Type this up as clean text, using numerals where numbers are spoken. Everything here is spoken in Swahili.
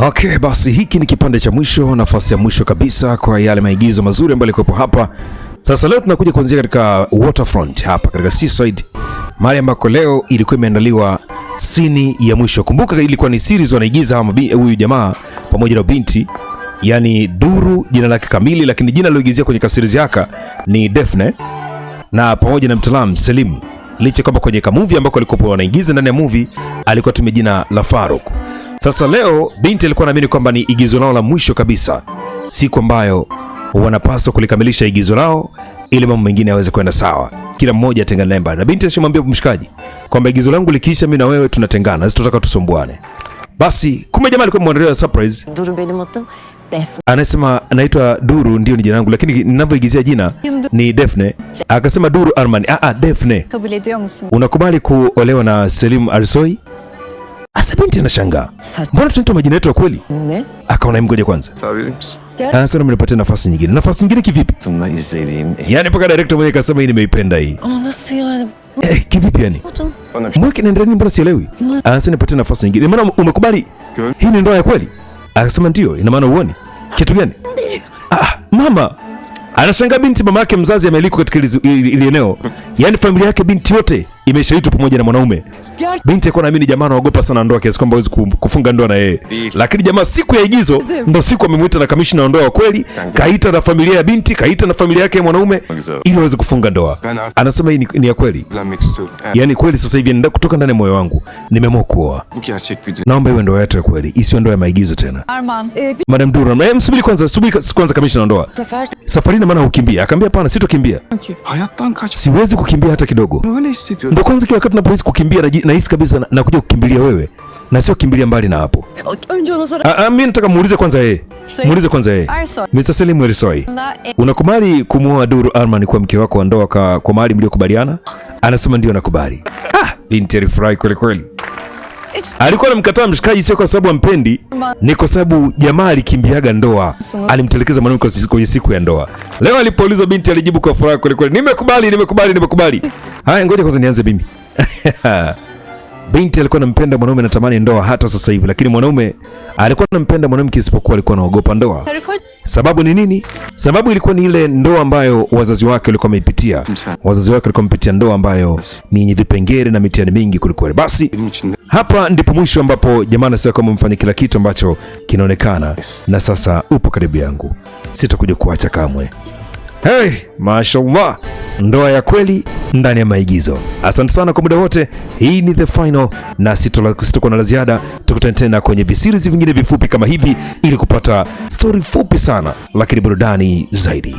Okay, basi hiki ni kipande cha mwisho, nafasi ya mwisho kabisa kwa yale maigizo mazuri ambayo yalikuwa hapa. Sasa leo tunakuja kuanzia katika waterfront hapa katika seaside, mahali ambako leo ilikuwa imeandaliwa sini ya mwisho. Kumbuka ilikuwa ni series wanaigiza huyu jamaa pamoja na binti, yani Duru jina lake kamili, lakini jina aliloigizia kwenye series yake ni Daphne, na pamoja na mtaalamu Selim. Licha kwamba kwenye movie ambako alikuwa wanaigiza ndani ya movie alikuwa tumia jina la Faruk. Sasa leo binti alikuwa anaamini kwamba ni igizo lao la mwisho kabisa, siku ambayo wanapaswa kulikamilisha igizo lao ili mambo mengine yaweze kwenda sawa, kila mmoja atengane naye mbali. Na binti alimwambia mshikaji kwamba igizo langu likiisha mimi na wewe tunatengana, sitotaka tusumbuane. Basi kumbe jamaa alikuwa mwandalia surprise. Duru benim adım Defne. Anasema anaitwa Duru ndio ni jina langu, lakini ninavyoigizia jina ni Daphne. Akasema Duru Armani, Daphne. Kabul ediyor musun? Unakubali kuolewa na Selim Arsoi? Asa binti anashangaa. Mbona tunaitwa majina yetu ya kweli? Ne? Akaona mgoja kwanza. Sabir Anasema mnipatie nafasi nyingine. Nafasi nyingine kivipi? Tımla izlediğim Yaani mpaka director mwenyewe kasema hii nimeipenda hii. Ama nasıl yani? Kivipi yani? bana bir Mweke naendelea nini, mbona sielewi? Anasema nipatie nafasi nyingine. Maana umekubali? Gör. Hii ni ndoa ya kweli? Akasema ndio. Ina maana uone. Kitu gani? Mama. Anashangaa binti mama yake mzazi amealikwa katika ile eneo. Yaani familia yake binti yote imeshaitwa pamoja na mwanaume. Binti alikuwa anaamini jamaa anaogopa sana ndoa kiasi kwamba hawezi kufunga ndoa na yeye. Lakini jamaa siku ya igizo ndo siku amemuita na kamishna wa ndoa wa kweli, kaita na familia ya binti, kaita na familia yake ya mwanaume ili waweze kufunga ndoa. Anasema hii ni ya kweli. evlenmek istiyorum. Yaani kweli sasa hivi nenda kutoka ndani ya moyo wangu nimeamua kuoa. Bu gerçek bir dünya. Naomba iwe ndoa yetu ya kweli, isiwe ndoa ya maigizo tena. Arman. Madam Dura, msubiri kwanza kamishna wa ndoa. Safari na maana ukimbia. Akamwambia hapana, sitokimbia. Hayattan kaç. Siwezi kukimbia hata kidogo. Öyle hissediyorum. Ndio kwanza kila wakati napohisi kukimbia nahisi kabisa na kuja kukimbilia wewe. Na sio kimbilia mbali na hapo. Önce ona sonra. Mimi nataka muulize kwanza yeye. Muulize kwanza yeye. Arsoy. Mr. Selim Arsoi. Unakubali kumuoa Duru Arman kwa mke wako wa ndoa kwa mahali mliokubaliana? Anasema ndio nakubali. Binti alifurahi kweli kweli. Alikuwa anamkataa mshikaji sio kwa sababu ampendi, ni kwa sababu jamaa alikimbiaga ndoa. Alimtelekeza mwanamke kwenye siku ya ndoa. Leo alipoulizwa binti alijibu kwa furaha kweli kweli. Nimekubali. Haya ngoja kwanza nianze mimi. Binti alikuwa anampenda mwanaume, anatamani ndoa hata sasa hivi, lakini mwanaume alikuwa anampenda mwanamke isipokuwa alikuwa anaogopa ndoa. Sababu ni nini? Sababu ilikuwa ni ile ndoa ambayo wazazi wake walikuwa wameipitia. Wazazi wake walikuwa wamepitia ndoa ambayo ni yenye vipengele na mitihani mingi kuliko. Basi hapa ndipo mwisho ambapo jamaa anasema kama mfanya kila kitu ambacho kinaonekana, na sasa upo karibu yangu, sitakuja kuacha kamwe. Hey, mashallah, ndoa ya kweli ndani ya maigizo. Asante sana kwa muda wote. Hii ni The Final na sitakuwa na la ziada. Tukutane tena kwenye visirizi vingine vifupi kama hivi ili kupata story fupi sana lakini burudani zaidi.